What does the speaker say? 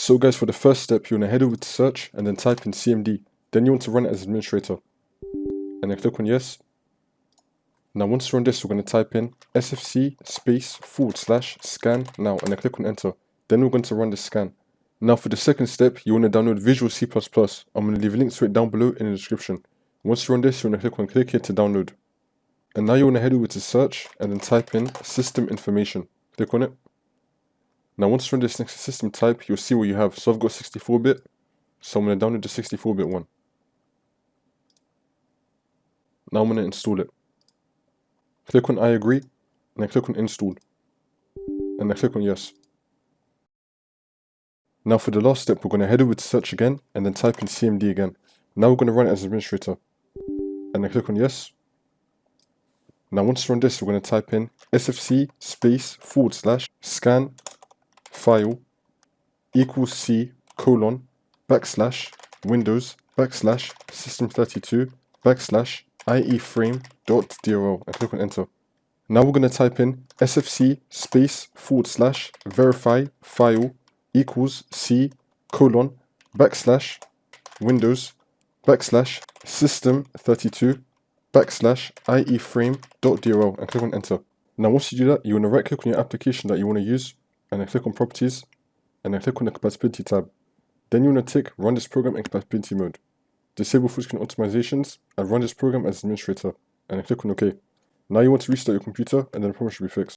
So guys, for the first step, you want to head over to search and then type in CMD. Then you want to run it as administrator. And then click on yes. Now once you run this, we're going to type in sfc /scan now and then click on enter. Then we're going to run the scan. Now for the second step, you want to download Visual C++. I'm going to leave links to it down below in the description. Once you run this, you want to click here to download. And now you want to head over to search and then type in system information. Click on it. Now once you run this next to system type, you'll see what you have. So I've got 64-bit, so I'm going to download the 64-bit one. Now I'm going to install it. Click on I agree, and then click on install. And then click on yes. Now for the last step, we're going to head over to search again, and then type in CMD again. Now we're going to run it as administrator. And then click on yes. Now once you run this, we're going to type in sfc /scan file equals C : /Windows /system32 /IEframe.dll and click on enter. Now we're going to type in sfc /verify file equals C : /Windows /system32 /IEframe.dll and click on enter. Now once you do that, you want to right click on your application that you want to use and then click on properties and then click on the compatibility tab. Then you want to tick run this program in compatibility mode. Disable full screen optimizations and run this program as administrator and then click on OK. Now you want to restart your computer and then the problem should be fixed.